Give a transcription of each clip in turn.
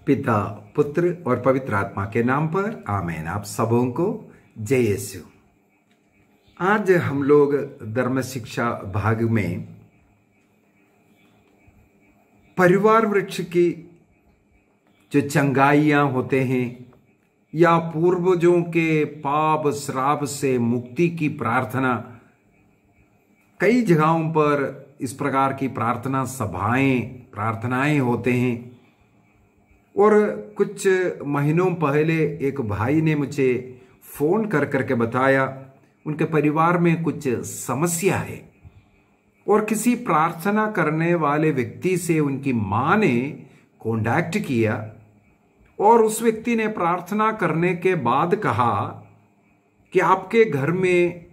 पिता, पुत्र और पवित्र आत्मा के नाम पर आमीन। आप सबों को जय यीशु। आज हम लोग धर्म शिक्षा भाग में परिवार वृक्ष की जो चंगाइयां होते हैं या पूर्वजों के पाप श्राप से मुक्ति की प्रार्थना, कई जगहों पर इस प्रकार की प्रार्थनाएं होते हैं। और कुछ महीनों पहले एक भाई ने मुझे फोन करके बताया उनके परिवार में कुछ समस्या है और किसी प्रार्थना करने वाले व्यक्ति से उनकी मां ने कांटेक्ट किया और उस व्यक्ति ने प्रार्थना करने के बाद कहा कि आपके घर में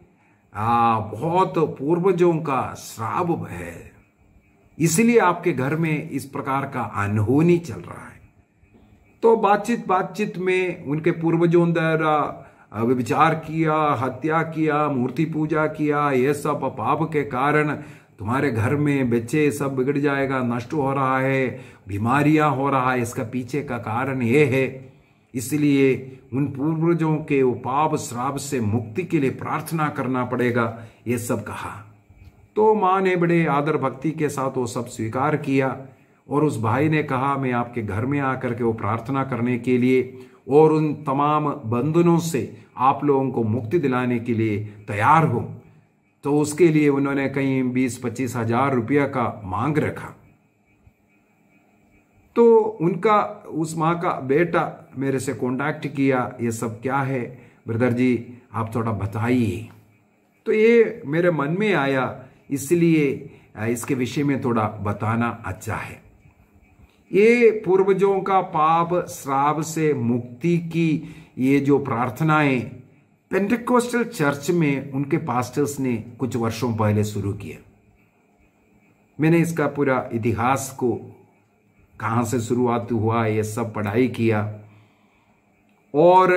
बहुत पूर्वजों का श्राप है, इसलिए आपके घर में इस प्रकार का अनहोनी चल रहा है। तो बातचीत में उनके पूर्वजों द्वारा विचार किया, हत्या किया, मूर्ति पूजा किया, ये सब पाप के कारण तुम्हारे घर में बच्चे सब बिगड़ जाएगा, नष्ट हो रहा है, बीमारियां हो रहा है, इसका पीछे का कारण ये है, इसलिए उन पूर्वजों के वो पाप श्राप से मुक्ति के लिए प्रार्थना करना पड़ेगा, ये सब कहा। तो मां ने बड़े आदर भक्ति के साथ वो सब स्वीकार किया और उस भाई ने कहा मैं आपके घर में आकर के वो प्रार्थना करने के लिए और उन तमाम बंधनों से आप लोगों को मुक्ति दिलाने के लिए तैयार हूं। तो उसके लिए उन्होंने कहीं 20-25 हजार रुपया का मांग रखा। तो उनका उस माँ का बेटा मेरे से कांटेक्ट किया, ये सब क्या है ब्रदर जी, आप थोड़ा बताइए। तो ये मेरे मन में आया, इसलिए इसके विषय में थोड़ा बताना अच्छा है। ये पूर्वजों का पाप श्राप से मुक्ति की ये जो प्रार्थनाएं पेंटेकोस्टल चर्च में उनके पास्टर्स ने कुछ वर्षों पहले शुरू किया। मैंने इसका पूरा इतिहास को कहां से शुरुआत हुआ ये सब पढ़ाई किया और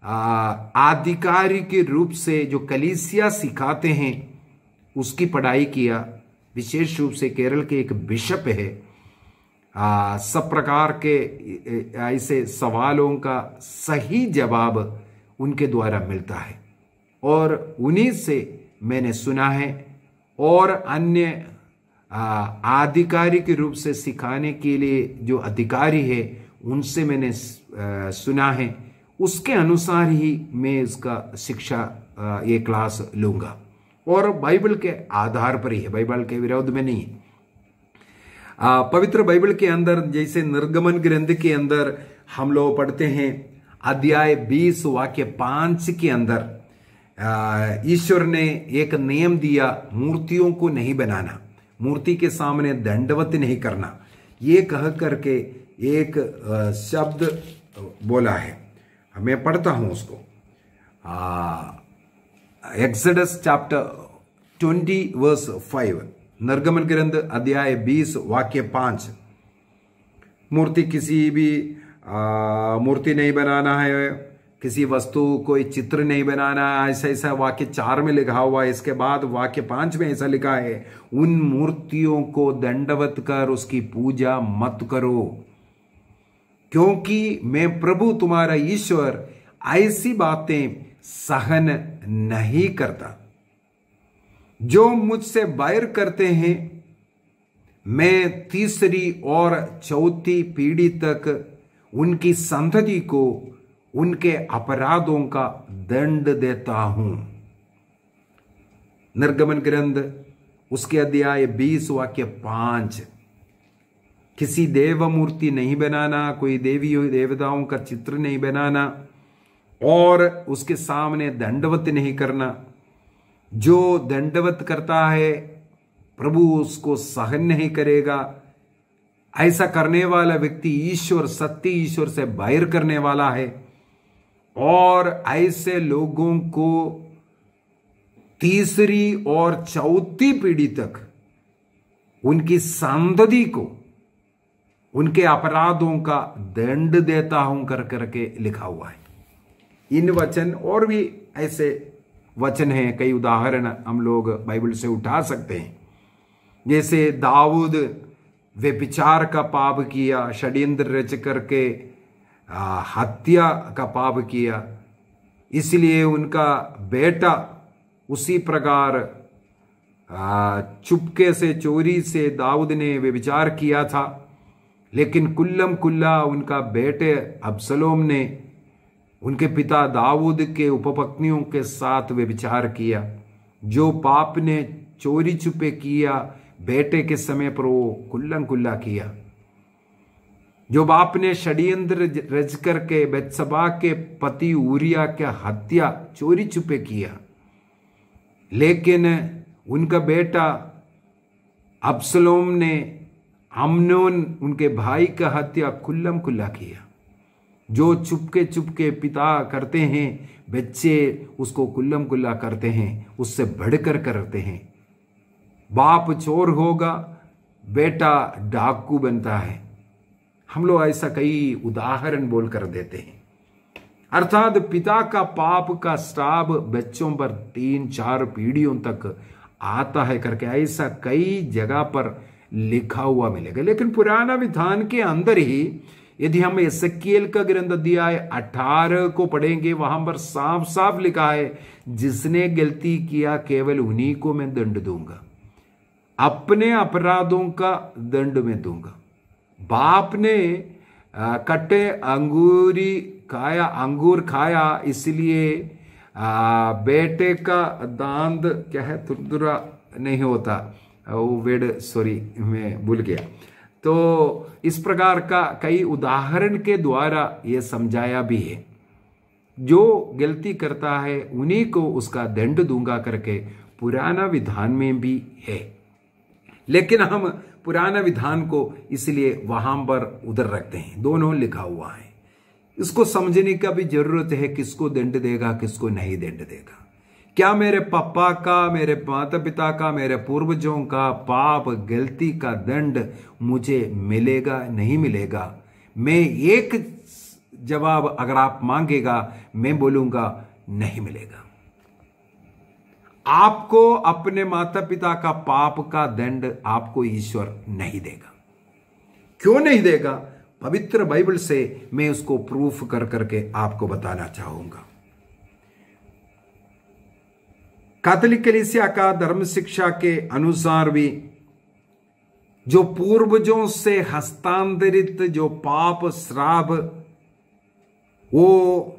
आधिकारिक रूप से जो कलीसिया सिखाते हैं उसकी पढ़ाई किया। विशेष रूप से केरल के एक बिशप है, सब प्रकार के ऐसे सवालों का सही जवाब उनके द्वारा मिलता है और उन्हीं से मैंने सुना है और अन्य आधिकारिक रूप से सिखाने के लिए जो अधिकारी है उनसे मैंने सुना है, उसके अनुसार ही मैं इसका शिक्षा ये क्लास लूंगा और बाइबल के आधार पर ही है, बाइबल के विरोध में नहीं है। पवित्र बाइबल के अंदर जैसे निर्गमन ग्रंथ के अंदर हम लोग पढ़ते हैं अध्याय 20 वाक्य 5 के अंदर ईश्वर ने एक नियम दिया, मूर्तियों को नहीं बनाना, मूर्ति के सामने दंडवत नहीं करना, ये कह करके एक शब्द बोला है। मैं पढ़ता हूं उसको। एक्सोडस चैप्टर 20 वर्स 5, निर्गमन ग्रंथ अध्याय 20 वाक्य 5। मूर्ति किसी भी मूर्ति नहीं बनाना है, किसी वस्तु कोई चित्र नहीं बनाना, ऐसा वाक्य 4 में लिखा हुआ है। इसके बाद वाक्य 5 में ऐसा लिखा है, उन मूर्तियों को दंडवत कर उसकी पूजा मत करो, क्योंकि मैं प्रभु तुम्हारा ईश्वर ऐसी बातें सहन नहीं करता। जो मुझसे बैर करते हैं मैं 3री और 4थी पीढ़ी तक उनकी संतति को उनके अपराधों का दंड देता हूं। निर्गमन ग्रंथ उसके अध्याय 20 वाक्य 5। किसी देव मूर्ति नहीं बनाना, कोई देवी देवताओं का चित्र नहीं बनाना और उसके सामने दंडवत नहीं करना। जो दंडवत करता है प्रभु उसको सहन नहीं करेगा। ऐसा करने वाला व्यक्ति ईश्वर, सत्य ईश्वर से बैर करने वाला है और ऐसे लोगों को 3री और 4थी पीढ़ी तक उनकी संतति को उनके अपराधों का दंड देता हूं करके लिखा हुआ है। इन वचन और भी ऐसे वचन हैं, कई उदाहरण हम लोग बाइबल से उठा सकते हैं। जैसे दाऊद व्यभिचार का पाप किया, षड्यंत्र रच करके हत्या का पाप किया। इसलिए उनका बेटा उसी प्रकार चुपके से, चोरी से दाऊद ने व्यभिचार किया था। लेकिन कुल्लम कुल्ला उनका बेटे अब्सलोम ने उनके पिता दाऊद के उपपत्नियों के साथ व्यभिचार किया। जो पाप ने चोरी छुपे किया बेटे के समय पर वो कुल्लम कुल्ला किया। जो बाप ने षड्यंत्र रच करके बेत्सबा के पति ऊरिया की हत्या चोरी छुपे किया, लेकिन उनका बेटा अब्सलोम ने अम्नोन उनके भाई का हत्या कुल्लम कुल्ला किया। जो चुपके चुपके पिता करते हैं बच्चे उसको कुल्लम कुल्ला करते हैं, उससे बढ़कर करते हैं। बाप चोर होगा, बेटा डाकू बनता है। हम लोग ऐसा कई उदाहरण बोलकर देते हैं। अर्थात पिता का पाप का श्राप बच्चों पर 3-4 पीढ़ियों तक आता है करके ऐसा कई जगह पर लिखा हुआ मिलेगा। लेकिन पुराना विधान के अंदर ही यदि हम एसेकिएल का ग्रंथ अध्याय 18 को पढ़ेंगे, वहां पर साफ साफ लिखा है, जिसने गलती किया केवल उन्हीं को मैं दंड दूंगा, अपने अपराधों का दंड मैं दूंगा। बाप ने कट्टे अंगूर खाया इसलिए बेटे का दांत क्या है, तुरतुरा नहीं होता, वो वेड सॉरी मैं भूल गया। तो इस प्रकार का कई उदाहरण के द्वारा ये समझाया भी है, जो गलती करता है उन्हीं को उसका दंड दूंगा करके पुराना विधान में भी है। लेकिन हम पुराना विधान को इसलिए वहां पर उधर रखते हैं, दोनों लिखा हुआ है। इसको समझने का भी जरूरत है, किसको दंड देगा किसको नहीं दंड देगा। क्या मेरे पापा का, मेरे माता पिता का, मेरे पूर्वजों का पाप गलती का दंड मुझे मिलेगा नहीं मिलेगा? मैं एक जवाब अगर आप मांगेगा मैं बोलूंगा नहीं मिलेगा। आपको अपने माता पिता का पाप का दंड आपको ईश्वर नहीं देगा। क्यों नहीं देगा? पवित्र बाइबल से मैं उसको प्रूफ कर करके आपको बताना चाहूंगा। कैथोलिक कलीसिया का धर्म शिक्षा के अनुसार भी जो पूर्वजों से हस्तांतरित जो पाप श्राप वो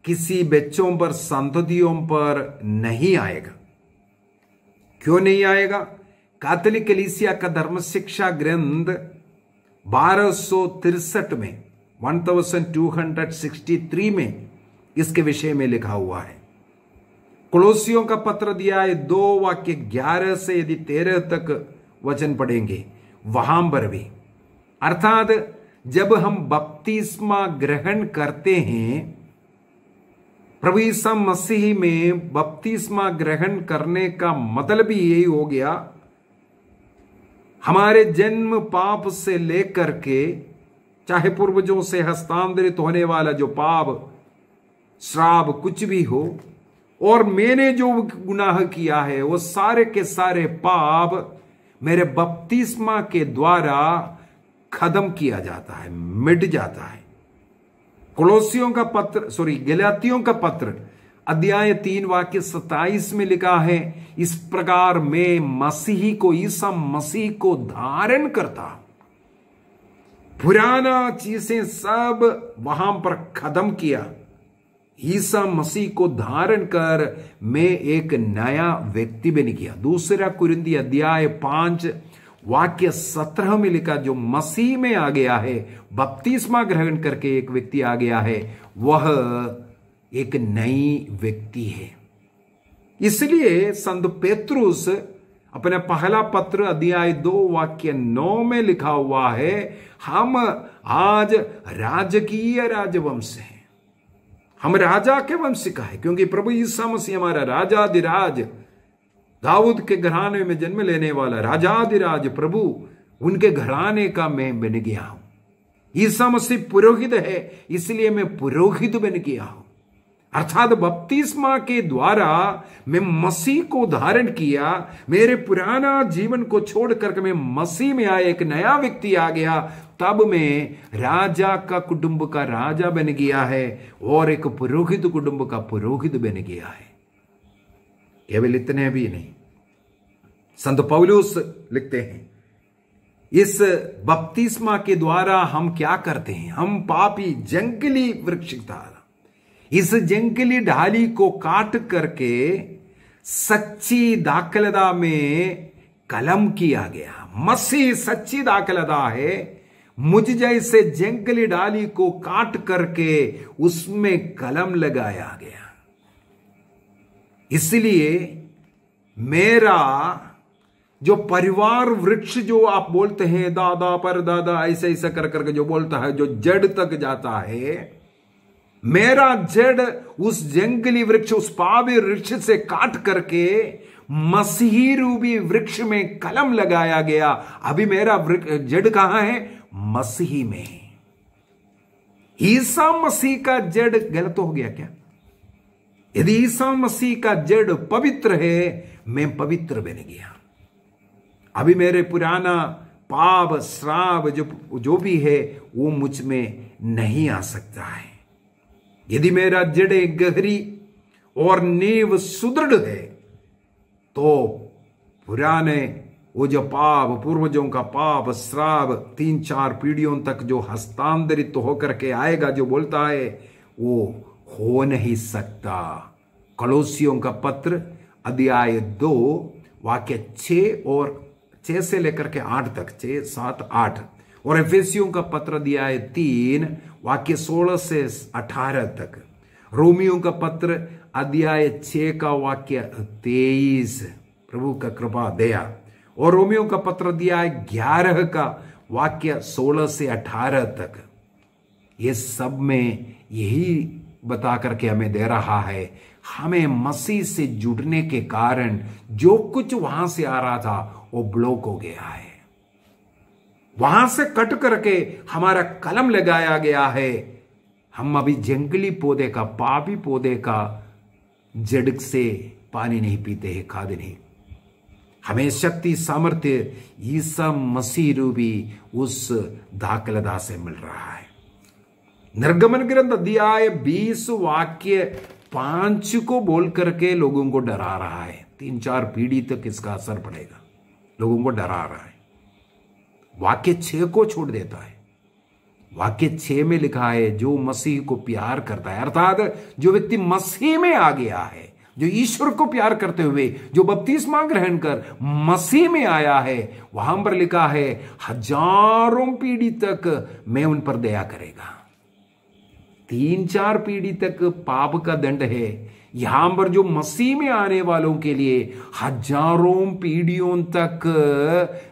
किसी बच्चों पर, संततियों पर नहीं आएगा। क्यों नहीं आएगा? कैथोलिक कलीसिया का धर्म शिक्षा ग्रंथ 1263 में 1263 में इसके विषय में लिखा हुआ है। कोलोसियों का पत्र अध्याय 2 वाक्य 11 से यदि 13 तक वचन पढ़ेंगे वहां पर भी, अर्थात जब हम बपतिस्मा ग्रहण करते हैं, प्रभु यीशु मसीह में बपतिस्मा ग्रहण करने का मतलब ही यही हो गया, हमारे जन्म पाप से लेकर के चाहे पूर्वजों से हस्तांतरित होने वाला जो पाप श्राप कुछ भी हो, और मैंने जो गुनाह किया है वो सारे के सारे पाप मेरे बपतिस्मा के द्वारा खत्म किया जाता है, मिट जाता है। कोलोसियों का पत्र गलातियों का पत्र अध्याय 3 वाक्य 27 में लिखा है, इस प्रकार मैं मसीही को, ईसा मसीह को धारण करता। पुराना चीजें सब वहां पर खत्म किया, ईसा मसीह को धारण कर मैं एक नया व्यक्ति बन गया। दूसरा कुरिन्थी अध्याय 5 वाक्य 17 में लिखा, जो मसीह में आ गया है, बपतिस्मा ग्रहण करके एक व्यक्ति आ गया है, वह एक नई व्यक्ति है। इसलिए संत पेत्रुस अपने पहला पत्र अध्याय 2 वाक्य 9 में लिखा हुआ है, हम आज राजकीय राजवंश हैं, हम राजा के वंश का है, क्योंकि प्रभु यीशु मसीह हमारा राजाधिराज, दाऊद के घराने में जन्म लेने वाला राजाधिराज प्रभु, उनके घराने का मैं बन गया हूं। यीशु मसीह पुरोहित है, इसलिए मैं पुरोहित बन गया हूं। अर्थात बपतिस्मा के द्वारा मैं मसीह को धारण किया, मेरे पुराना जीवन को छोड़ करके मैं मसीह में आया, एक नया व्यक्ति आ गया, तब मैं राजा का कुटुंब का राजा बन गया है और एक पुरोहित कुटुंब का पुरोहित बन गया है। केवल इतने भी नहीं, संत पौलुस लिखते हैं इस बपतिस्मा के द्वारा हम क्या करते हैं, हम पापी जंगली वृक्ष था, इस जंगली ढाली को काट करके सच्ची दाखलता में कलम किया गया। मसीह सच्ची दाखलता है, मुझ जैसे जंगली डाली को काट करके उसमें कलम लगाया गया। इसलिए मेरा जो परिवार वृक्ष जो आप बोलते हैं, दादा पर दादा ऐसे ऐसा कर करके जो बोलता है, जो जड़ तक जाता है, मेरा जड़ उस जंगली वृक्ष, उस पापी वृक्ष से काट करके मसीही रूपी वृक्ष में कलम लगाया गया। अभी मेरा जड़ कहां है? मसीही में। ईसा मसीह का जड़ गलत हो गया क्या? यदि ईसा मसीह का जड़ पवित्र है, मैं पवित्र बन गया। अभी मेरे पुराना पाप श्राप जो भी है वो मुझ में नहीं आ सकता है। यदि मेरा जड़ गहरी और नींव सुदृढ़ है, तो पुराने वो जो पाप, पूर्वजों का पाप श्राप 3-4 पीढ़ियों तक जो हस्तांतरित तो होकर के आएगा, जो बोलता है, वो हो नहीं सकता। कलोसियों का पत्र अध्याय 2 वाक्य 6 से लेकर के 8 तक, 6, 7, 8, और एफेसियों का पत्र अध्याय 3 वाक्य 16 से 18 तक, रोमियों का पत्र अध्याय 6 का वाक्य 23, प्रभु का कृपा दया, और रोमियों का पत्र अध्याय 11 का वाक्य 16 से 18 तक, ये सब में यही बता करके हमें दे रहा है, हमें मसीह से जुड़ने के कारण जो कुछ वहां से आ रहा था वो ब्लॉक हो गया है, वहां से कट करके हमारा कलम लगाया गया है। हम अभी जंगली पौधे का, पापी पौधे का जड़ से पानी नहीं पीते हैं, खाद नहीं। हमें शक्ति सामर्थ्य ईसा मसीह रूपी उस दाखलता से मिल रहा है। निर्गमन ग्रंथ अध्याय 20 वाक्य 5 को बोल करके लोगों को डरा रहा है। 3-4 पीढ़ी तक इसका असर पड़ेगा, लोगों को डरा रहा है। वाक्य 6 को छोड़ देता है। वाक्य 6 में लिखा है, जो मसीह को प्यार करता है, अर्थात जो व्यक्ति मसीह में आ गया है, जो ईश्वर को प्यार करते हुए जो बपतिस्मा ग्रहण कर मसीह में आया है, वहां पर लिखा है, हजारों पीढ़ी तक मैं उन पर दया करेगा। 3-4 पीढ़ी तक पाप का दंड है, यहां पर जो मसीह में आने वालों के लिए हजारों पीढ़ियों तक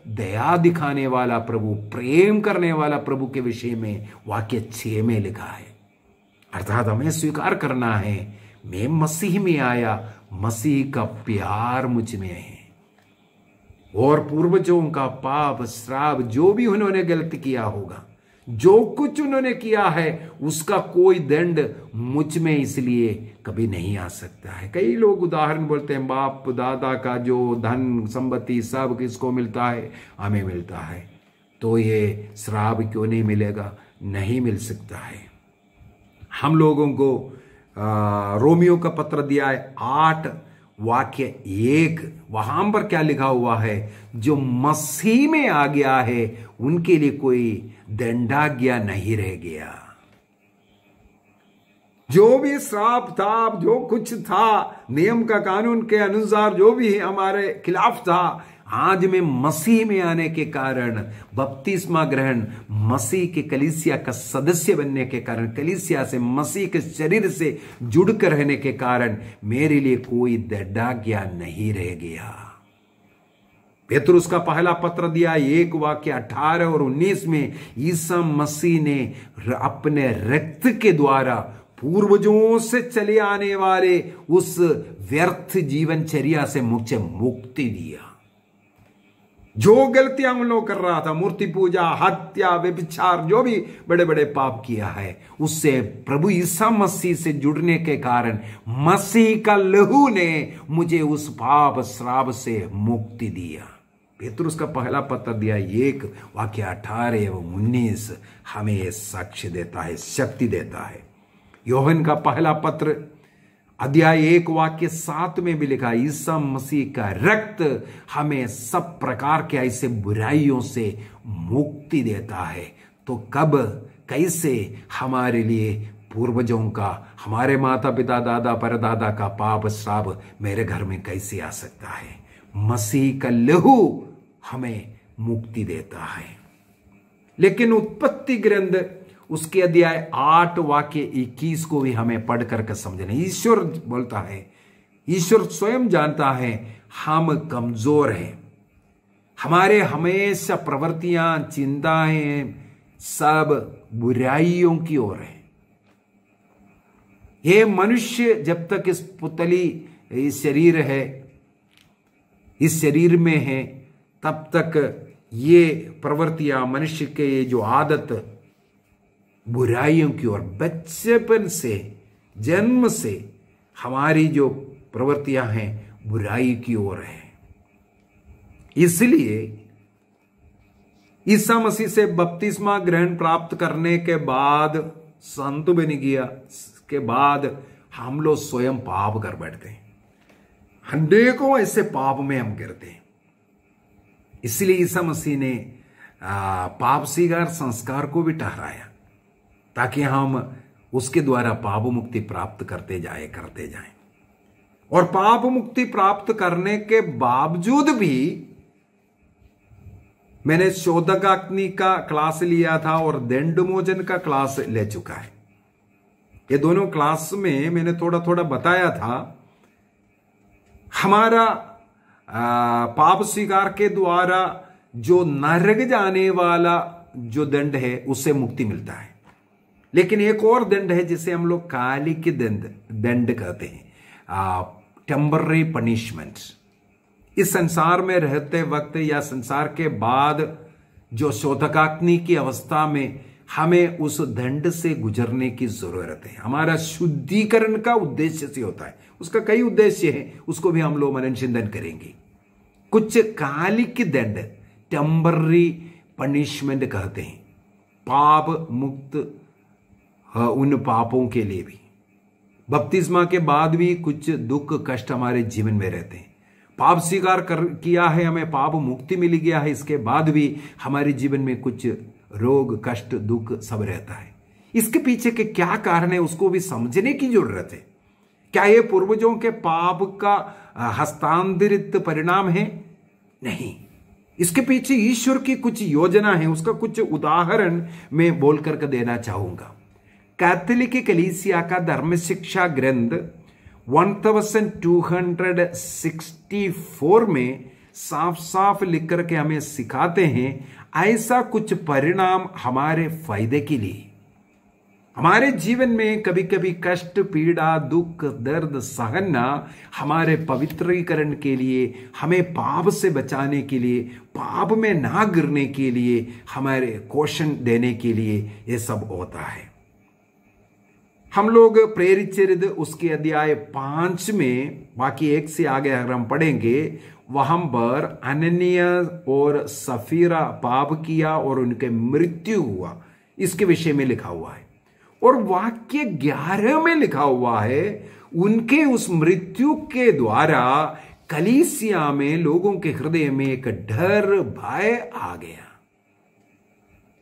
दया दिखाने वाला प्रभु, प्रेम करने वाला प्रभु के विषय में वाक्य 6 में लिखा है। अर्थात हमें स्वीकार करना है, मैं मसीह में आया, मसीह का प्यार मुझ में है, और पूर्वजों का पाप श्राप जो भी उन्होंने गलत किया होगा, जो कुछ उन्होंने किया है, उसका कोई दंड मुझ में इसलिए कभी नहीं आ सकता है। कई लोग उदाहरण बोलते हैं, बाप दादा का जो धन संपत्ति सब किसको मिलता है? हमें मिलता है, तो ये श्राप क्यों नहीं मिलेगा? नहीं मिल सकता है। हम लोगों को रोमियो का पत्र दिया है 8 वाक्य 1, वहां पर क्या लिखा हुआ है? जो मसीह में आ गया है उनके लिए कोई दंडाज्ञा नहीं रह गया। जो भी श्राप था, जो कुछ था, नियम का कानून के अनुसार जो भी हमारे खिलाफ था, आज में मसीह में आने के कारण, बपतिस्मा ग्रहण, मसीह के कलीसिया का सदस्य बनने के कारण, कलीसिया से, मसीह के शरीर से जुड़कर रहने के कारण मेरे लिए कोई दंडाज्ञा नहीं रह गया। पेतरुस का पहला पत्र दिया 1 वाक्य 18 और 19 में, ईसा मसीह ने अपने रक्त के द्वारा पूर्वजों से चले आने वाले उस व्यर्थ जीवनचर्या से मुझे मुक्ति दिया। जो गलतियां उन लोग कर रहा था, मूर्ति पूजा, हत्या, व्यभिचार, जो भी बड़े बड़े पाप किया है, उससे प्रभु ईसा मसीह से जुड़ने के कारण मसीह का लहू ने मुझे उस पाप श्राप से मुक्ति दिया। पेतरुस का पहला पत्र दिया 1 वाक्य 18 एवं 19 हमें यह साक्ष्य देता है, शक्ति देता है। योहन का पहला पत्र अध्याय 1 वाक्य 7 में भी लिखा, ईसा मसीह का रक्त हमें सब प्रकार के ऐसे बुराइयों से मुक्ति देता है। तो कब, कैसे हमारे लिए पूर्वजों का, हमारे माता पिता, दादा परदादा का पाप श्राप मेरे घर में कैसे आ सकता है? मसीह का लहू हमें मुक्ति देता है। लेकिन उत्पत्ति ग्रंथ उसके अध्याय 8 वाक्य 21 को भी हमें पढ़ करके समझना। ईश्वर बोलता है, ईश्वर स्वयं जानता है हम कमजोर हैं, हमारे हमेशा प्रवृत्तियां, चिंताएं सब बुराइयों की ओर है। ये मनुष्य जब तक इस पुतली, इस शरीर है, इस शरीर में है, तब तक ये प्रवृत्तियां, मनुष्य के ये जो आदत बुराइयों की ओर, बचपन से, जन्म से हमारी जो प्रवृत्तियां हैं बुराई की ओर है। इसलिए ईसा मसीह से बपतिस्मा ग्रहण प्राप्त करने के बाद, संत बन गया के बाद हम लोग स्वयं पाप कर बैठते हैं। अनेकों ऐसे पाप में हम गिरते हैं। इसलिए ईसा मसीह ने पाप स्वीकार संस्कार को भी ठहराया, ताकि हम उसके द्वारा पाप मुक्ति प्राप्त करते जाएं। और पाप मुक्ति प्राप्त करने के बावजूद भी, मैंने शोधकाग्नि का क्लास लिया था और दंडमोचन का क्लास ले चुका है। ये दोनों क्लास में मैंने थोड़ा थोड़ा बताया था, हमारा पाप स्वीकार के द्वारा जो नरक जाने वाला जो दंड है उससे मुक्ति मिलता है। लेकिन एक और दंड है जिसे हम लोग कालिक दंड कहते हैं, टेम्पररी पनिशमेंट। इस संसार में रहते वक्त या संसार के बाद जो शोधकाग्नि की अवस्था में हमें उस दंड से गुजरने की जरूरत है। हमारा शुद्धिकरण का उद्देश्य से होता है, उसका कई उद्देश्य है, उसको भी हम लोग मनन चिंतन करेंगे। कुछ कालिक दंड, टेम्पररी पनिशमेंट कहते हैं, पाप मुक्त उन पापों के लिए भी। बपतिस्मा के बाद भी कुछ दुख कष्ट हमारे जीवन में रहते हैं। पाप स्वीकार किया है, हमें पाप मुक्ति मिल गया है, इसके बाद भी हमारे जीवन में कुछ रोग कष्ट दुख सब रहता है। इसके पीछे के क्या कारण है उसको भी समझने की जरूरत है। क्या ये पूर्वजों के पाप का हस्तांतरित परिणाम है? नहीं, इसके पीछे ईश्वर की कुछ योजना है। उसका कुछ उदाहरण मैं बोल करके देना चाहूंगा। कैथोलिक कलीसिया का धर्म शिक्षा ग्रंथ 1264 में साफ साफ लिख करके हमें सिखाते हैं, ऐसा कुछ परिणाम हमारे फायदे के लिए। हमारे जीवन में कभी कभी कष्ट, पीड़ा, दुख, दर्द सहना हमारे पवित्रीकरण के लिए, हमें पाप से बचाने के लिए, पाप में ना गिरने के लिए, हमारे कौशन देने के लिए ये सब होता है। हम लोग प्रेरित चरित्र उसके अध्याय 5 में वाक्य 1 से आगे अगर हम पढ़ेंगे, वहां पर अननियास और सफीरा पाप किया और उनके मृत्यु हुआ, इसके विषय में लिखा हुआ है। और वाक्य 11 में लिखा हुआ है, उनके उस मृत्यु के द्वारा कलीसिया में लोगों के हृदय में एक डर भय आ गया।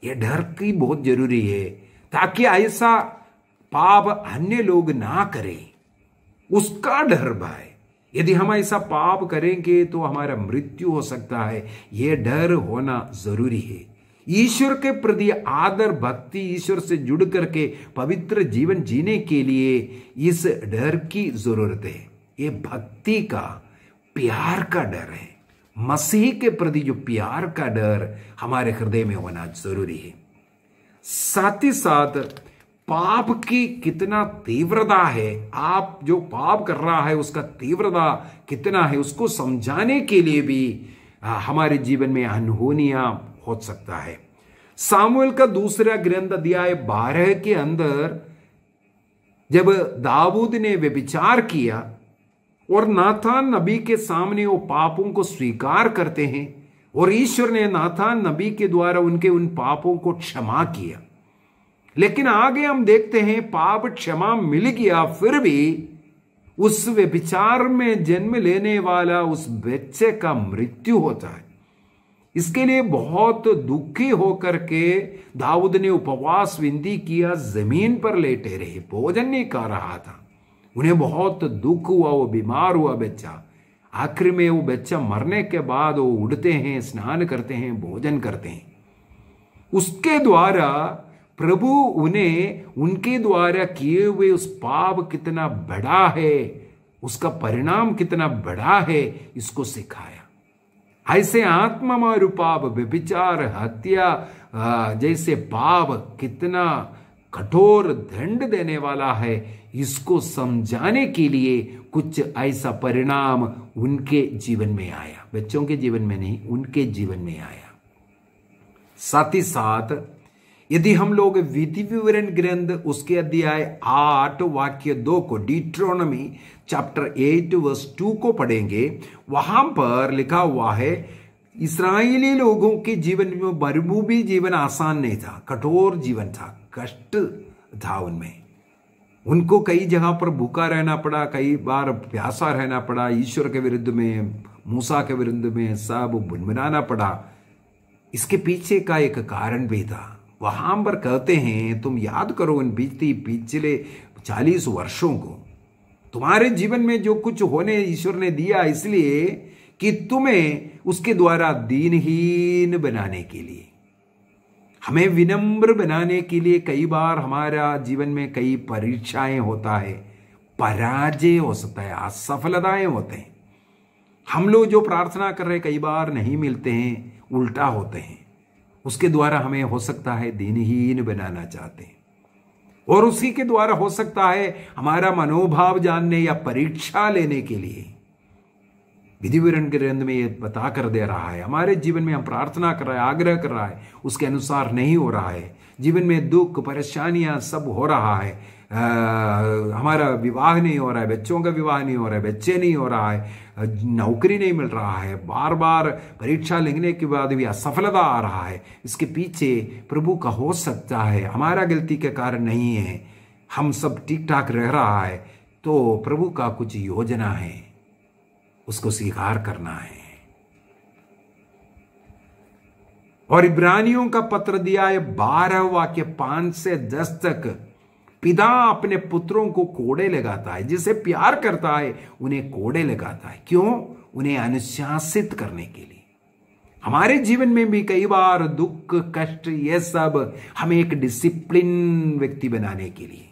यह डर की बहुत जरूरी है, ताकि ऐसा पाप अन्य लोग ना करें, उसका डर भय। यदि हम ऐसा पाप करेंगे तो हमारा मृत्यु हो सकता है, यह डर होना जरूरी है। ईश्वर के प्रति आदर भक्ति, ईश्वर से जुड़ करके पवित्र जीवन जीने के लिए इस डर की जरूरत है। ये भक्ति का, प्यार का डर है। मसीह के प्रति जो प्यार का डर हमारे हृदय में होना जरूरी है। साथ ही साथ पाप की कितना तीव्रता है, आप जो पाप कर रहा है उसका तीव्रता कितना है, उसको समझाने के लिए भी हमारे जीवन में अनहोनियां हो सकता है। सामुएल का दूसरा ग्रंथ अध्याय 12 के अंदर जब दाऊद ने व्यभिचार किया और नाथान नबी के सामने वो पापों को स्वीकार करते हैं और ईश्वर ने नाथान नबी के द्वारा उनके उन पापों को क्षमा किया, लेकिन आगे हम देखते हैं पाप क्षमा मिल गया, फिर भी उस व्यभिचार में जन्म लेने वाला उस बच्चे का मृत्यु होता है। इसके लिए बहुत दुखी होकर के दाऊद ने उपवास विनती किया, जमीन पर लेटे रहे, भोजन नहीं खा रहा था। उन्हें बहुत दुख हुआ, वो बीमार हुआ बच्चा। आखिर में वो बच्चा मरने के बाद वो उठते हैं, स्नान करते हैं, भोजन करते हैं। उसके द्वारा प्रभु उन्हें उनके द्वारा किए हुए उस पाप कितना बड़ा है, उसका परिणाम कितना बड़ा है, इसको सिखाया। ऐसे आत्मा मारू पाप, व्यभिचार, हत्या जैसे पाप कितना कठोर दंड देने वाला है, इसको समझाने के लिए कुछ ऐसा परिणाम उनके जीवन में आया। बच्चों के जीवन में नहीं, उनके जीवन में आया। साथ ही साथ यदि हम लोग विधि विवरण ग्रंथ उसके अध्याय 8 वाक्य 2 को, डिट्रोनमी चैप्टर 8 वर्स 2 को पढ़ेंगे, वहां पर लिखा हुआ है इस्राएली लोगों के जीवन में मरुभूमि जीवन आसान नहीं था, कठोर जीवन था, कष्ट था उनमें। उनको कई जगह पर भूखा रहना पड़ा, कई बार प्यासा रहना पड़ा, ईश्वर के विरुद्ध में, मूसा के विरुद्ध में सब बुनबुनाना पड़ा। इसके पीछे का एक कारण भी था। वहां पर कहते हैं, तुम याद करो उन पिछले 40 वर्षों को, तुम्हारे जीवन में जो कुछ होने ईश्वर ने दिया इसलिए कि तुम्हें उसके द्वारा दीनहीन बनाने के लिए, हमें विनम्र बनाने के लिए कई बार हमारा जीवन में कई परीक्षाएं होता है, पराजय हो सकता है, असफलताएं होते हैं। हम लोग जो प्रार्थना कर रहे कई बार नहीं मिलते हैं, उल्टा होते हैं। उसके द्वारा हमें हो सकता है दीनहीन बनाना चाहते हैं, और उसी के द्वारा हो सकता है हमारा मनोभाव जानने या परीक्षा लेने के लिए विधि विवरण के ग्रंथ में ये बता कर दे रहा है। हमारे जीवन में हम प्रार्थना कर रहे हैं, आग्रह कर रहा है, उसके अनुसार नहीं हो रहा है, जीवन में दुख परेशानियां सब हो रहा है, हमारा विवाह नहीं हो रहा है, बच्चों का विवाह नहीं हो रहा है, बच्चे नहीं हो रहा है, नौकरी नहीं मिल रहा है, बार बार परीक्षा लेने के बाद भी असफलता आ रहा है। इसके पीछे प्रभु का हो सकता है, हमारा गलती के कारण नहीं है, हम सब ठीक ठाक रह रहा है, तो प्रभु का कुछ योजना है, उसको स्वीकार करना है। और इब्रानियों का पत्र दिया है 12 वाक्य 5 से 10 तक, पिता अपने पुत्रों को कोड़े लगाता है, जिसे प्यार करता है उन्हें कोड़े लगाता है। क्यों? उन्हें अनुशासित करने के लिए। हमारे जीवन में भी कई बार दुख कष्ट ये सब हमें एक डिसिप्लिन व्यक्ति बनाने के लिए।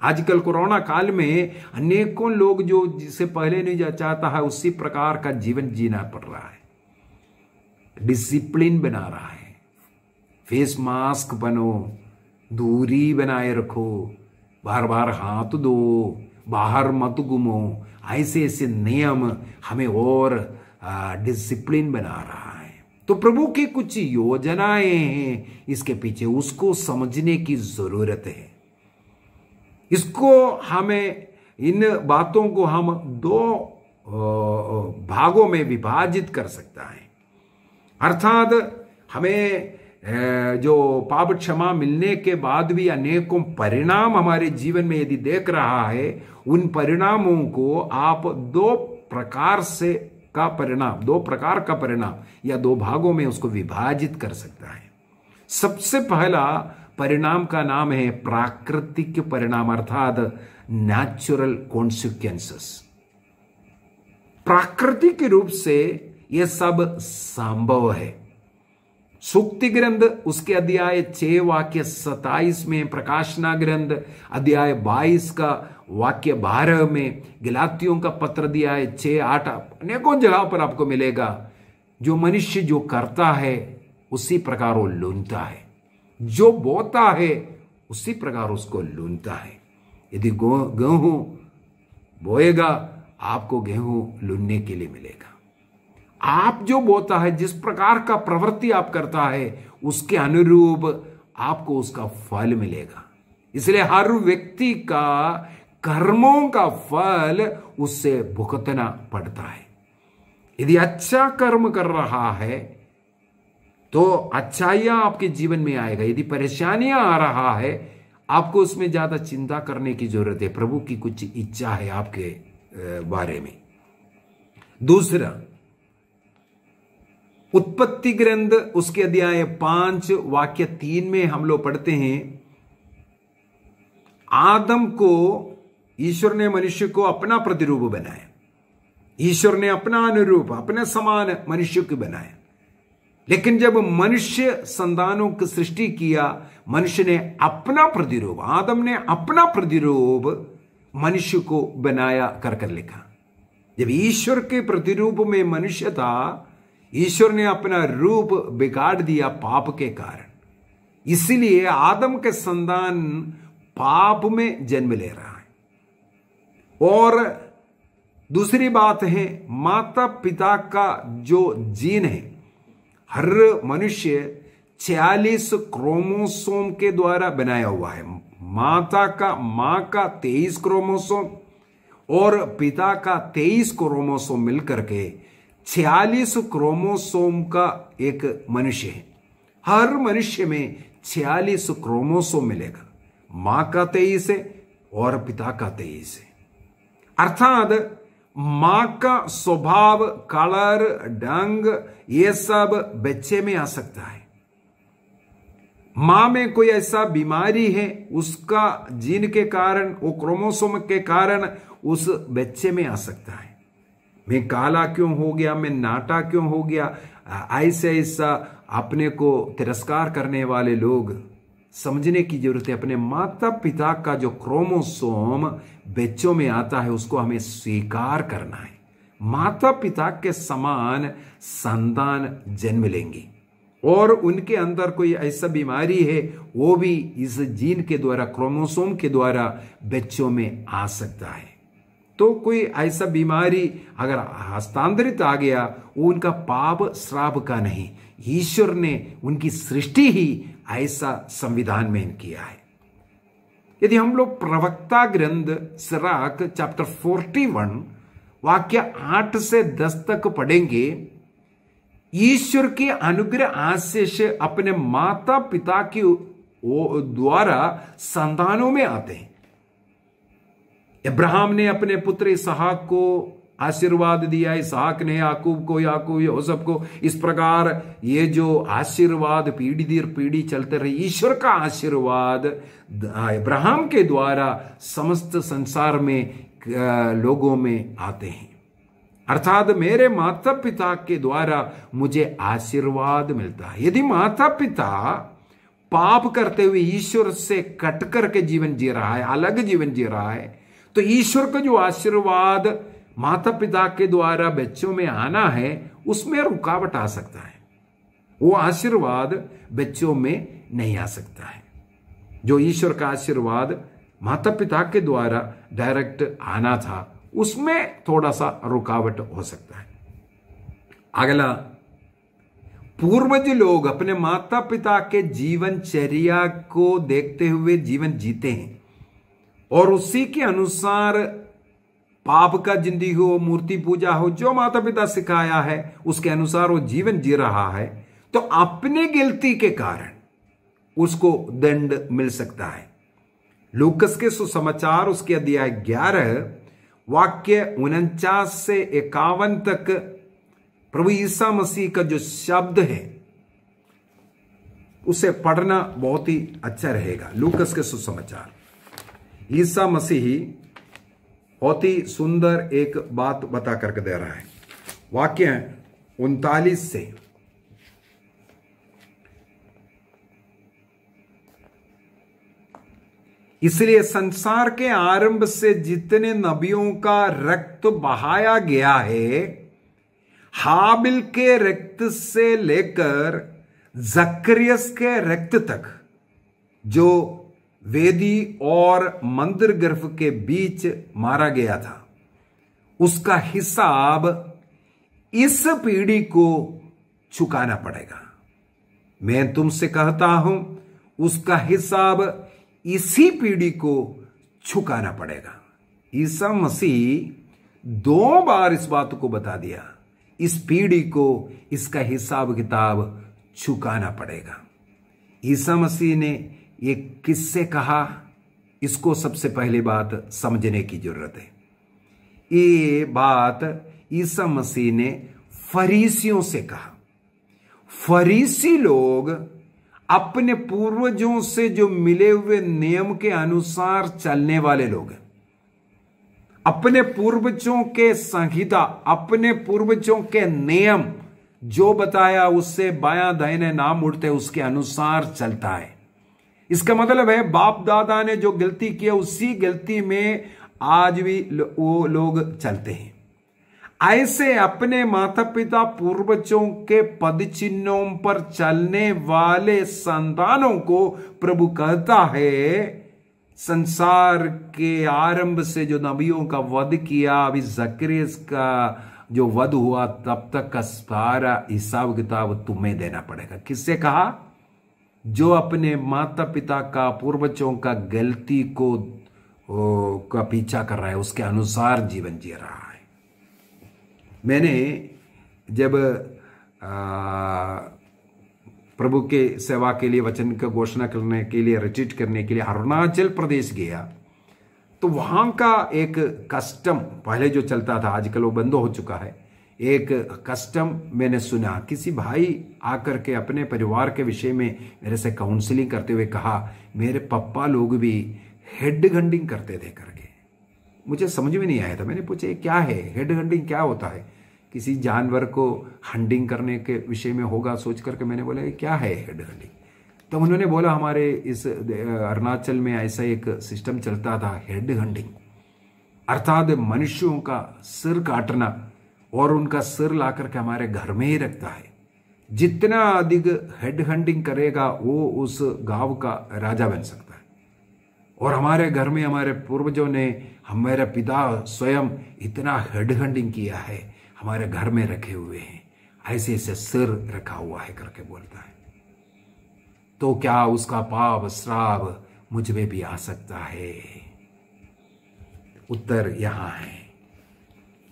आजकल कोरोना काल में अनेकों लोग जो जिसे पहले नहीं चाहता है उसी प्रकार का जीवन जीना पड़ रहा है, डिसिप्लिन बना रहा है। फेस मास्क बनो, दूरी बनाए रखो, बार बार हाथ धो, बाहर मत घूमो, ऐसे ऐसे नियम हमें और डिसिप्लिन बना रहा है। तो प्रभु की कुछ योजनाएं हैं इसके पीछे, उसको समझने की जरूरत है। इसको हमें, इन बातों को हम 2 भागों में विभाजित कर सकता है। अर्थात हमें जो पाप क्षमा मिलने के बाद भी अनेकों परिणाम हमारे जीवन में यदि देख रहा है, उन परिणामों को आप 2 प्रकार का परिणाम या 2 भागों में उसको विभाजित कर सकता है। सबसे पहला परिणाम का नाम है प्राकृतिक परिणाम, अर्थात नेचुरल कॉन्सिक्वेंसेस। प्राकृतिक रूप से यह सब संभव है। सूक्ति ग्रंथ उसके अध्याय 6 वाक्य 27 में, प्रकाशना ग्रंथ अध्याय 22 का वाक्य 12 में, गलातियों का पत्र दिया है 6-8, अनेकों जगह पर आपको मिलेगा। जो मनुष्य जो करता है उसी प्रकार वो लूनता है, जो बोता है उसी प्रकार उसको लूनता है। यदि गेहूं बोएगा आपको गेहूं लूनने के लिए मिलेगा। आप जो बोता है, जिस प्रकार का प्रवृत्ति आप करता है, उसके अनुरूप आपको उसका फल मिलेगा। इसलिए हर व्यक्ति का कर्मों का फल उससे भुगतना पड़ता है। यदि अच्छा कर्म कर रहा है तो अच्छाइयां आपके जीवन में आएगा। यदि परेशानियां आ रहा है, आपको उसमें ज्यादा चिंता करने की जरूरत है। प्रभु की कुछ इच्छा है आपके बारे में। दूसरा, उत्पत्ति ग्रंथ उसके अध्याय 5 वाक्य 3 में हम लोग पढ़ते हैं, आदम को ईश्वर ने मनुष्य को अपना प्रतिरूप बनाया। ईश्वर ने अपना अनुरूप, अपने समान मनुष्य को बनाया। लेकिन जब मनुष्य संतानों की सृष्टि किया, मनुष्य ने अपना प्रतिरूप, आदम ने अपना प्रतिरूप मनुष्य को बनाया कर लिखा। जब ईश्वर के प्रतिरूप में मनुष्य था, ईश्वर ने अपना रूप बिगाड़ दिया पाप के कारण। इसलिए आदम के संतान पाप में जन्म ले रहा है। और दूसरी बात है, माता पिता का जो जीन है, हर मनुष्य 46 क्रोमोसोम के द्वारा बनाया हुआ है। माँ का 23 क्रोमोसोम और पिता का 23 क्रोमोसोम मिलकर के 46 क्रोमोसोम का एक मनुष्य है। हर मनुष्य में 46 क्रोमोसोम मिलेगा। मां का 23 है और पिता का 23 है। अर्थात मां का स्वभाव, कलर, ढंग, ये सब बच्चे में आ सकता है। मां में कोई ऐसा बीमारी है, उसका जीन के कारण, वो क्रोमोसोम के कारण उस बच्चे में आ सकता है। मैं काला क्यों हो गया, मैं नाटा क्यों हो गया, ऐसा अपने को तिरस्कार करने वाले लोग समझने की जरूरत है। अपने माता पिता का जो क्रोमोसोम बच्चों में आता है, उसको हमें स्वीकार करना है। माता पिता के समान संतान जन्म लेंगे और उनके अंदर कोई ऐसा बीमारी है, वो भी इस जीन के द्वारा, क्रोमोसोम के द्वारा बच्चों में आ सकता है। तो कोई ऐसा बीमारी अगर हस्तांतरित आ गया, वो उनका पाप श्राप का नहीं, ईश्वर ने उनकी सृष्टि ही ऐसा संविधान में किया है। यदि हम लोग प्रवक्ता ग्रंथ सिराक चैप्टर 41 वाक्य 8 से 10 तक पढ़ेंगे, ईश्वर के अनुग्रह आशीष अपने माता पिता के द्वारा संतानों में आते हैं। अब्राहम ने अपने पुत्र इसहाक को आशीर्वाद दिया, इसहाक ने याकूब को, याकूब यूसुफ को। इस प्रकार ये जो आशीर्वाद पीढ़ी दर पीढ़ी चलते रहे, ईश्वर का आशीर्वाद अब्राहम के द्वारा समस्त संसार में लोगों में आते हैं। अर्थात मेरे माता पिता के द्वारा मुझे आशीर्वाद मिलता है। यदि माता पिता पाप करते हुए ईश्वर से कट करके जीवन जी रहा है, अलग जीवन जी रहा है, तो ईश्वर का जो आशीर्वाद माता पिता के द्वारा बच्चों में आना है, उसमें रुकावट आ सकता है। वो आशीर्वाद बच्चों में नहीं आ सकता है। जो ईश्वर का आशीर्वाद माता पिता के द्वारा डायरेक्ट आना था, उसमें थोड़ा सा रुकावट हो सकता है। अगला, पूर्वज लोग अपने माता पिता के जीवनचर्या को देखते हुए जीवन जीते हैं और उसी के अनुसार पाप का जिंदगी हो, मूर्ति पूजा हो, जो माता पिता सिखाया है उसके अनुसार वो जीवन जी रहा है, तो अपने गलती के कारण उसको दंड मिल सकता है। लूकस के सुसमाचार उसके अध्याय 11 वाक्य 49 से 51 तक प्रभु ईसा मसीह का जो शब्द है उसे पढ़ना बहुत ही अच्छा रहेगा। लूकस के सुसमाचार, ईसा मसीह बहुत ही सुंदर एक बात बता करके दे रहा है। वाक्य 39 से, इसलिए संसार के आरंभ से जितने नबियों का रक्त बहाया गया है, हाबिल के रक्त से लेकर जकरियस के रक्त तक, जो वेदी और मंदिर गर्भ के बीच मारा गया था, उसका हिसाब इस पीढ़ी को चुकाना पड़ेगा। मैं तुमसे कहता हूं उसका हिसाब इसी पीढ़ी को चुकाना पड़ेगा। ईसा मसीह 2 बार इस बात को बता दिया, इस पीढ़ी को इसका हिसाब किताब चुकाना पड़ेगा। ईसा मसीह ने ये किससे कहा, इसको सबसे पहली बात समझने की जरूरत है। ये बात ईसा मसीह ने फरीसियों से कहा। फरीसी लोग अपने पूर्वजों से जो मिले हुए नियम के अनुसार चलने वाले लोग हैं। अपने पूर्वजों के संहिता, अपने पूर्वजों के नियम जो बताया उससे बायां दाहिने ना मुड़ते, उसके अनुसार चलता है। इसका मतलब है बाप दादा ने जो गलती किया उसी गलती में आज भी वो लोग चलते हैं। ऐसे अपने माता पिता पूर्वजों के पद चिन्हों पर चलने वाले संतानों को प्रभु कहता है, संसार के आरंभ से जो नबियों का वध किया, अभी जकरिया का जो वध हुआ, तब तक का सारा हिसाब किताब तुम्हें देना पड़ेगा। किससे कहा? जो अपने माता पिता का पूर्वजों का गलती को का पीछा कर रहा है, उसके अनुसार जीवन जी रहा है। मैंने जब प्रभु के सेवा के लिए, वचन का घोषणा करने के लिए, रिट्रीट करने के लिए अरुणाचल प्रदेश गया, तो वहां का एक कस्टम पहले जो चलता था, आजकल वो बंद हो चुका है। एक कस्टम मैंने सुना, किसी भाई आकर के अपने परिवार के विषय में मेरे से काउंसलिंग करते हुए कहा, मेरे पापा लोग भी हेड हंटिंग करते थे करके। मुझे समझ में नहीं आया था। मैंने पूछा क्या है हेड हंटिंग, क्या होता है? किसी जानवर को हंटिंग करने के विषय में होगा सोच करके मैंने बोला क्या है हेड हंटिंग? तो उन्होंने बोला हमारे इस अरुणाचल में ऐसा एक सिस्टम चलता था, हेड हंटिंग, अर्थात मनुष्यों का सिर काटना और उनका सिर ला करके हमारे घर में ही रखता है। जितना अधिक हेड हंटिंग करेगा वो उस गांव का राजा बन सकता है। और हमारे घर में हमारे पूर्वजों ने, हमारे पिता स्वयं इतना हेड हंटिंग किया है, हमारे घर में रखे हुए हैं, ऐसे ऐसे सिर रखा हुआ है करके बोलता है। तो क्या उसका पाप श्राप मुझ में भी आ सकता है? उत्तर यहां है,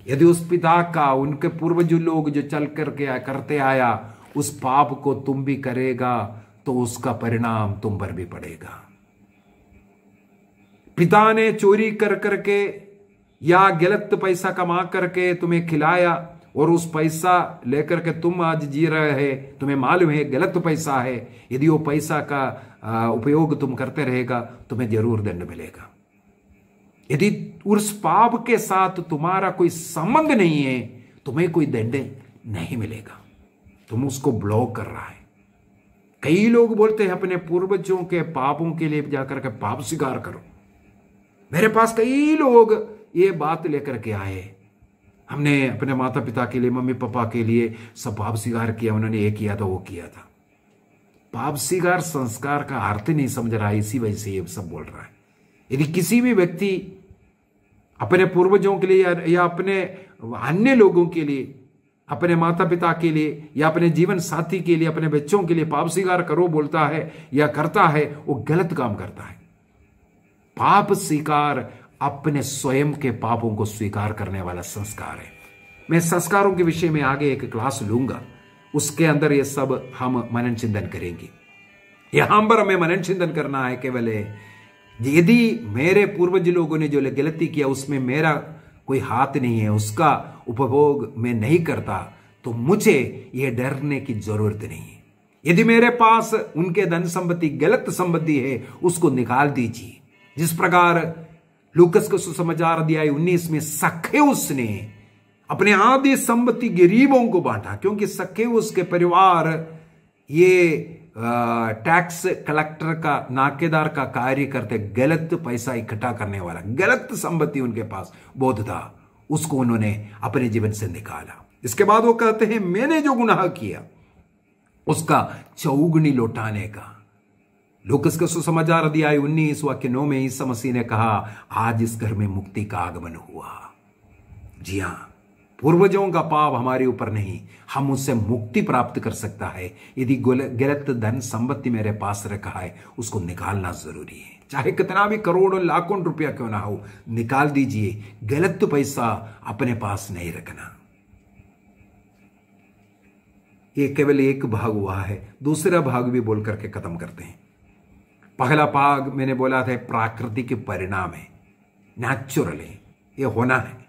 यदि उस पिता का, उनके पूर्वज लोग जो चल करके करते आया, उस पाप को तुम भी करेगा तो उसका परिणाम तुम पर भी पड़ेगा। पिता ने चोरी कर करके या गलत पैसा कमा करके तुम्हें खिलाया और उस पैसा लेकर के तुम आज जी रहे हैं, तुम्हें मालूम है गलत पैसा है, यदि वो पैसा का उपयोग तुम करते रहेगा तुम्हें जरूर दंड मिलेगा। यदि उस पाप के साथ तुम्हारा कोई संबंध नहीं है, तुम्हें कोई दंड नहीं मिलेगा, तुम उसको ब्लॉक कर रहा है। कई लोग बोलते हैं अपने पूर्वजों के पापों के लिए जाकर के पाप स्वीकार करो। मेरे पास कई लोग ये बात लेकर के आए, हमने अपने माता पिता के लिए, मम्मी पापा के लिए सब पाप स्वीकार किया, उन्होंने ये किया था वो किया था। पाप स्वीकार संस्कार का अर्थ नहीं समझ रहा है, इसी वजह से ये सब बोल रहा है। यदि किसी भी व्यक्ति अपने पूर्वजों के लिए या अपने अन्य लोगों के लिए, अपने माता पिता के लिए या अपने जीवन साथी के लिए, अपने बच्चों के लिए पाप स्वीकार करो बोलता है या करता है, वो गलत काम करता है। पाप स्वीकार अपने स्वयं के पापों को स्वीकार करने वाला संस्कार है। मैं संस्कारों के विषय में आगे एक क्लास लूंगा, उसके अंदर ये सब हम मनन चिंतन करेंगे। यहां पर हमें मनन चिंतन करना है केवल यदि मेरे पूर्वज लोगों ने जो गलती किया उसमें मेरा कोई हाथ नहीं है, उसका उपभोग मैं नहीं करता, तो मुझे यह डरने की जरूरत नहीं है। यदि मेरे पास उनके धन संपत्ति गलत संपत्ति है, उसको निकाल दीजिए। जिस प्रकार लूकस का सुसमाचार अध्याय 19 में सक्खेउस ने अपने आधी संपत्ति गरीबों को बांटा, क्योंकि सक्खेउस के परिवार ये टैक्स कलेक्टर का, नाकेदार का कार्य करते, गलत पैसा इकट्ठा करने वाला, गलत संपत्ति उनके पास बहुत था, उसको उन्होंने अपने जीवन से निकाला। इसके बाद वो कहते हैं मैंने जो गुनाह किया उसका चौगुनी लौटाने का। लूकस का सुसमाचार अध्याय 19 वाक्य 9 में ईसा मसीह ने कहा आज इस घर में मुक्ति का आगमन हुआ। जी हां, पूर्वजों का पाप हमारे ऊपर नहीं, हम उससे मुक्ति प्राप्त कर सकता है। यदि गलत धन संपत्ति मेरे पास रखा है, उसको निकालना जरूरी है। चाहे कितना भी करोड़ों लाखों रुपया क्यों ना हो, निकाल दीजिए। गलत पैसा अपने पास नहीं रखना। ये केवल एक भाग हुआ है, दूसरा भाग भी बोल करके खत्म करते हैं। पहला भाग मैंने बोला था प्राकृतिक परिणाम है, नेचुरल है, ये होना है।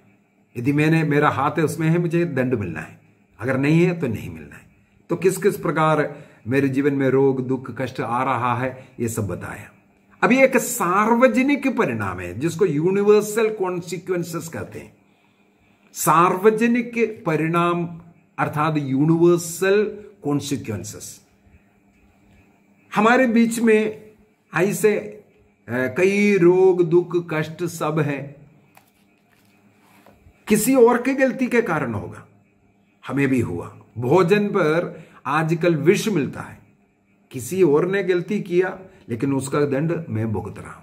यदि मेरा हाथ है उसमें है, मुझे दंड मिलना है, अगर नहीं है तो नहीं मिलना है। तो किस किस प्रकार मेरे जीवन में रोग दुख कष्ट आ रहा है, ये सब बताया। अभी एक सार्वजनिक परिणाम है जिसको यूनिवर्सल कॉन्सिक्वेंसेस कहते हैं। सार्वजनिक परिणाम अर्थात यूनिवर्सल कॉन्सिक्वेंसेस। हमारे बीच में ऐसे कई रोग दुख कष्ट सब है, किसी और की गलती के कारण होगा। हमें भी हुआ, भोजन पर आजकल विष मिलता है, किसी और ने गलती किया लेकिन उसका दंड मैं भुगत रहा हूं।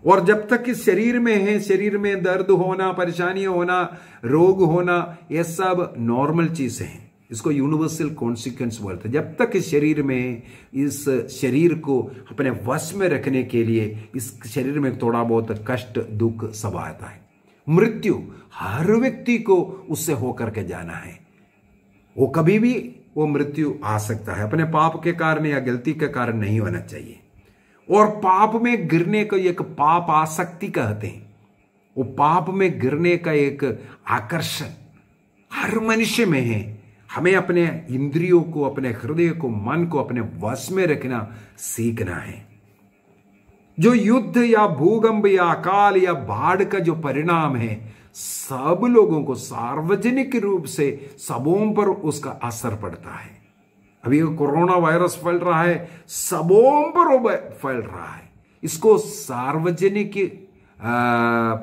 और जब तक इस शरीर में है, शरीर में दर्द होना, परेशानियां होना, रोग होना, ये सब नॉर्मल चीजें हैं। इसको यूनिवर्सल कॉन्सिक्वेंस बोलते हैं। जब तक इस शरीर में, इस शरीर को अपने वश में रखने के लिए इस शरीर में थोड़ा बहुत कष्ट दुख सब आता है। मृत्यु हर व्यक्ति को उससे होकर के जाना है। वो कभी भी वो मृत्यु आ सकता है, अपने पाप के कारण या गलती के कारण नहीं होना चाहिए। और पाप में गिरने को एक पाप आसक्ति कहते हैं। वो पाप में गिरने का एक आकर्षण हर मनुष्य में है। हमें अपने इंद्रियों को, अपने हृदय को, मन को अपने वश में रखना सीखना है। जो युद्ध या भूकंप या अकाल या बाढ़ का जो परिणाम है, सब लोगों को सार्वजनिक रूप से सबों पर उसका असर पड़ता है। अभी कोरोना वायरस फैल रहा है, सबों पर फैल रहा है। इसको सार्वजनिक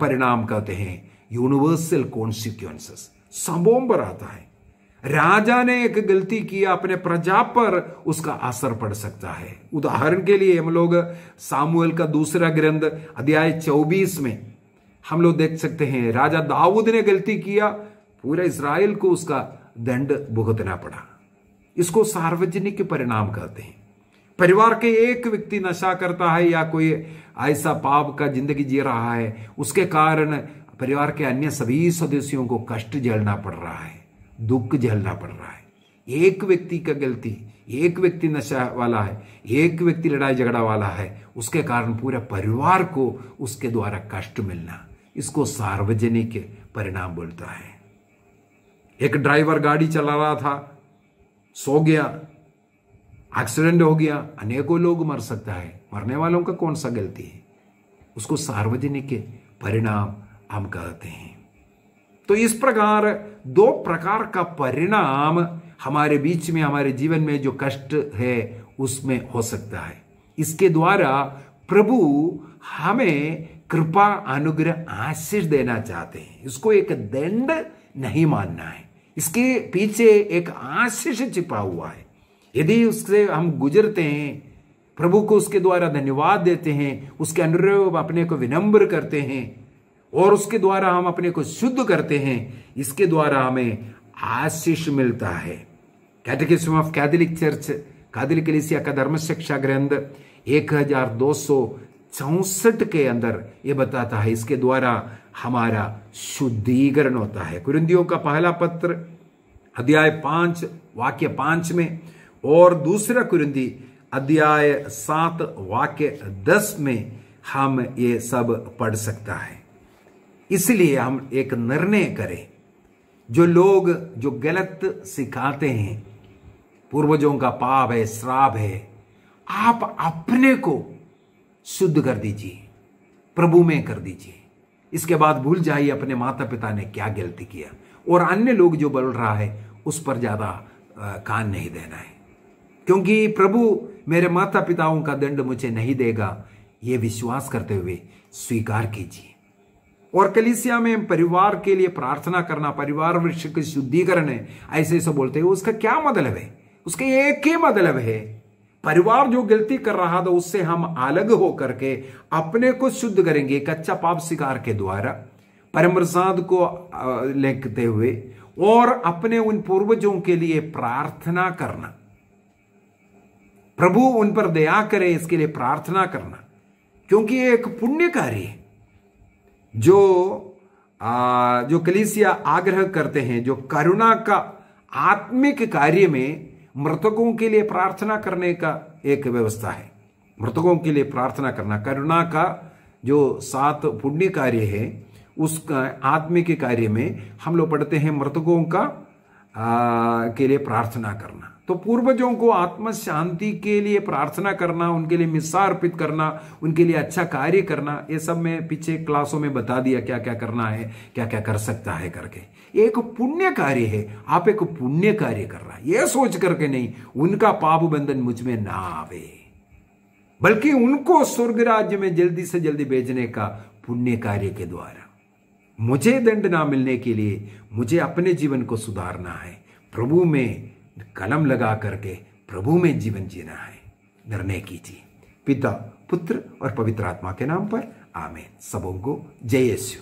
परिणाम कहते हैं, यूनिवर्सल कॉन्सिक्वेंसेस। सबों पर आता है। राजा ने एक गलती किया, अपने प्रजा पर उसका असर पड़ सकता है। उदाहरण के लिए हम लोग सामुएल का दूसरा ग्रंथ अध्याय 24 में हम लोग देख सकते हैं, राजा दाऊद ने गलती किया, पूरे इस्राएल को उसका दंड भुगतना पड़ा। इसको सार्वजनिक परिणाम कहते हैं। परिवार के एक व्यक्ति नशा करता है या कोई ऐसा पाप का जिंदगी जी रहा है, उसके कारण परिवार के अन्य सभी सदस्यों को कष्ट झेलना पड़ रहा है, दुख झेलना पड़ रहा है। एक व्यक्ति का गलती, एक व्यक्ति नशा वाला है, एक व्यक्ति लड़ाई झगड़ा वाला है, उसके कारण पूरे परिवार को उसके द्वारा कष्ट मिलना, इसको सार्वजनिक परिणाम बोलता है। एक ड्राइवर गाड़ी चला रहा था, सो गया, एक्सीडेंट हो गया, अनेकों लोग मर सकता है। मरने वालों का कौन सा गलती है, उसको सार्वजनिक परिणाम हम कहते हैं। तो इस प्रकार दो प्रकार का परिणाम हमारे बीच में, हमारे जीवन में जो कष्ट है उसमें हो सकता है। इसके द्वारा प्रभु हमें कृपा अनुग्रह आशीष देना चाहते हैं। इसको एक दंड नहीं मानना है, इसके पीछे एक आशीष छिपा हुआ है। यदि उससे हम गुजरते हैं, प्रभु को उसके द्वारा धन्यवाद देते हैं, उसके अनुरूप अपने को विनम्र करते हैं और उसके द्वारा हम अपने को शुद्ध करते हैं, इसके द्वारा हमें आशीष मिलता है। कैटेकिज्म ऑफ कैथोलिक चर्च, कैथोलिक कलीसिया का धर्म शिक्षा ग्रंथ 1264 के अंदर ये बताता है, इसके द्वारा हमारा शुद्धिकरण होता है। कुरिन्थियों का पहला पत्र अध्याय 5 वाक्य 5 में और दूसरा कुरिन्थी अध्याय 7 वाक्य 10 में हम ये सब पढ़ सकता है। इसलिए हम एक निर्णय करें, जो लोग जो गलत सिखाते हैं, पूर्वजों का पाप है, श्राप है, आप अपने को शुद्ध कर दीजिए, प्रभु में कर दीजिए। इसके बाद भूल जाइए अपने माता पिता ने क्या गलती किया, और अन्य लोग जो बोल रहा है उस पर ज्यादा कान नहीं देना है, क्योंकि प्रभु मेरे माता पिताओं का दंड मुझे नहीं देगा, ये विश्वास करते हुए स्वीकार कीजिए। और कलीसिया में परिवार के लिए प्रार्थना करना, परिवार वृक्ष के शुद्धिकरण है, ऐसे ऐसे बोलते हैं। उसका क्या मतलब है? उसका एक ही मतलब है, परिवार जो गलती कर रहा था उससे हम अलग होकर के अपने को शुद्ध करेंगे, कच्चा पाप स्वीकार के द्वारा परम प्रसाद को लिखते हुए और अपने उन पूर्वजों के लिए प्रार्थना करना, प्रभु उन पर दया करे इसके लिए प्रार्थना करना, क्योंकि ये एक पुण्य कार्य है जो कलीसिया आग्रह करते हैं, जो करुणा का आत्मिक कार्य में मृतकों के लिए प्रार्थना करने का एक व्यवस्था है। मृतकों के लिए प्रार्थना करना करुणा का जो 7 पुण्य कार्य है, उसका आत्मिक कार्य में हम लोग पढ़ते हैं मृतकों का के लिए प्रार्थना करना। तो पूर्वजों को आत्म शांति के लिए प्रार्थना करना, उनके लिए मिस्सा अर्पित करना, उनके लिए अच्छा कार्य करना, ये सब मैं पीछे क्लासों में बता दिया क्या क्या करना है, क्या क्या कर सकता है करके। ये एक पुण्य कार्य है, आप एक पुण्य कार्य कर रहा है, ये सोच करके नहीं उनका पाप बंधन मुझ में ना आवे, बल्कि उनको स्वर्ग राज्य में जल्दी से जल्दी भेजने का पुण्य कार्य के द्वारा। मुझे दंड ना मिलने के लिए मुझे अपने जीवन को सुधारना है, प्रभु में कलम लगा करके प्रभु में जीवन जीना है। निर्णय कीजिए। पिता, पुत्र और पवित्र आत्मा के नाम पर आमीन। सबों को जय यीशु।